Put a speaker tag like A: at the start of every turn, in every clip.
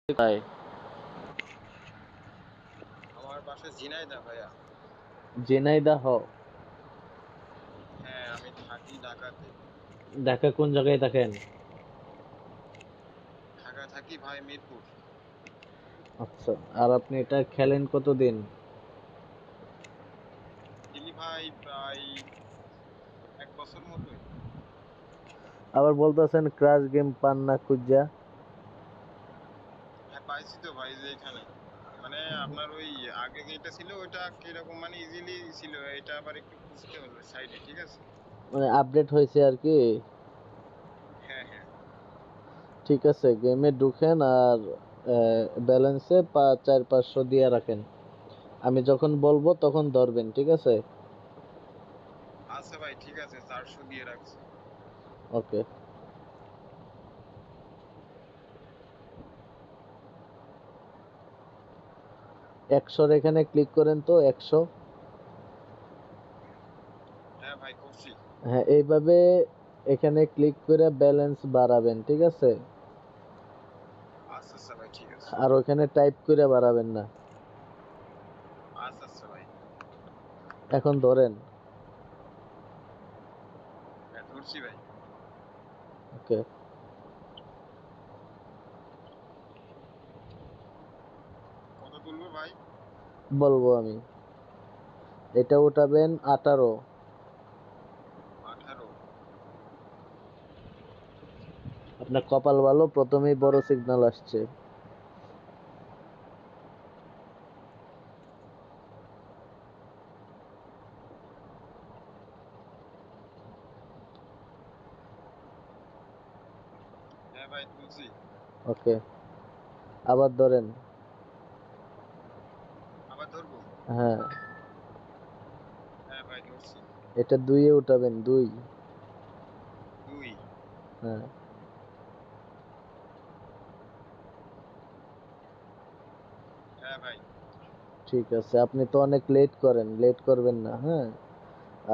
A: ভাই
B: আমার বাসা ঝিনাইদহ ভাইয়া।
A: ঝিনাইদহ।
B: হ্যাঁ, আমি থাকি ঢাকাতে।
A: ঢাকা কোন জায়গায় থাকেন?
B: ঢাকা থাকি ভাই মিরপুর।
A: আচ্ছা, আর আপনি এটা খেলেন কতদিন?
B: খেলি ভাই প্রায় 1 বছর মতোই।
A: আবার বলতেছেন ক্রাশ গেম পান না খুঁজা।
B: হ্যাঁ পাইছি তো ভাই, যে এখানে মানে আপনার ওই আগে যেটা ছিল ওইটা কিরকম মানে ইজিলি ছিল, এটা আবার একটু খুঁজতে হলো সাইডে, ঠিক আছে।
A: মানে আপডেট হয়েছে আর কি।
B: হ্যাঁ হ্যাঁ।
A: ঠিক আছে, গেমে ঢুকেন আর ব্যালেন্সে 400-500 দিয়ে রাখেন। আমি যখন বলবো তখন ধরবেন, ঠিক আছে?
B: আচ্ছা ভাই ঠিক আছে, 400 দিয়ে রাখছি।
A: ওকে। 100-র এখানে ক্লিক করেন তো 100।
B: হ্যাঁ ভাই করছি।
A: হ্যাঁ, এইভাবে এখানে ক্লিক করে ব্যালেন্স বাড়াবেন, ঠিক আছে?
B: আচ্ছা আচ্ছা ভাই ঠিক আছে।
A: আর ওখানে টাইপ করে বাড়াবেন না।
B: আচ্ছা আচ্ছা ভাই।
A: এখন ধরেন।
B: হ্যাঁ ধরছি ভাই।
A: ওকে।
B: কত তুলবো ভাই?
A: বলবো আমি। এটা উঠাবেন 18।
B: 18।
A: আপনার কপাল ভালো, প্রথমেই বড় সিগন্যাল আসছে।
B: হ্যাঁ ভাই তুলছি।
A: ওকে, আবার ধরেন।
B: আবার ধরবো?
A: হ্যাঁ,
B: হ্যাঁ ভাই ধরছি।
A: এটা 2-এ উঠাবেন, 2।
B: 2।
A: হ্যাঁ,
B: হ্যাঁ ভাই।
A: ঠিক আছে। আপনি তো অনেক লেট করেন, লেট করবেন না, হ্যাঁ।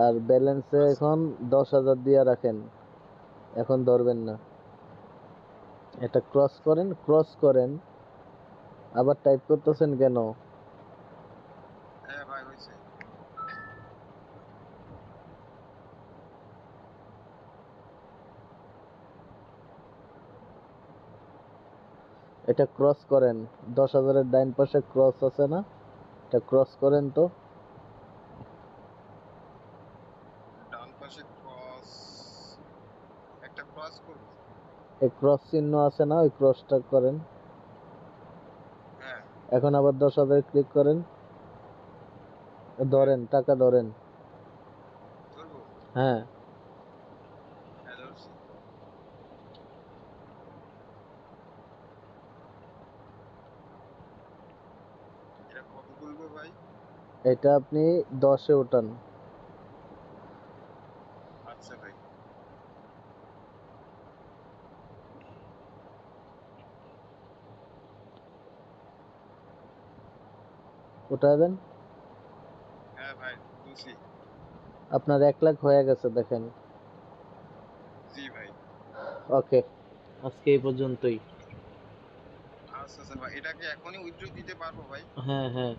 A: আর ব্যালেন্সে
B: আচ্ছা।
A: এখন 10,000 দিয়ে রাখেন, এখন ধরবেন না। এটা ক্রস করেন, ক্রস করেন। আবার টাইপ করতেছেন কেন?
B: হ্যাঁ ভাই হয়েছে।
A: এটা ক্রস করেন। 10,000-এর ডাইন পাশে ক্রস আছে না? এটা ক্রস করেন তো।
B: ডান পাশে ক্রস, একটা ক্রস করব।
A: এই ক্রস চিহ্ন আছে না, ওই ক্রসটা করেন।
B: হ্যাঁ।
A: এখন আবার 10,000 ক্লিক করেন।
B: হ্যাঁ
A: ধরেন, টাকা ধরেন।
B: ধরবো।
A: হ্যাঁ,
B: হ্যাঁ ধরছি। এটা কত তুলবো ভাই?
A: এটা আপনি 10-এ উঠান।
B: আচ্ছা ভাই।
A: উঠাবেন।
B: হ্যাঁ ভাই তুলছি।
A: আপনার 1 লাখ হয়ে গেছে, দেখেন।
B: জি ভাই।
A: ওকে, আজকে এই পর্যন্তই।
B: আচ্ছা আচ্ছা ভাই, এটাকে এখনই উইথড্র দিতে পারবো ভাই?
A: হ্যাঁ হ্যাঁ।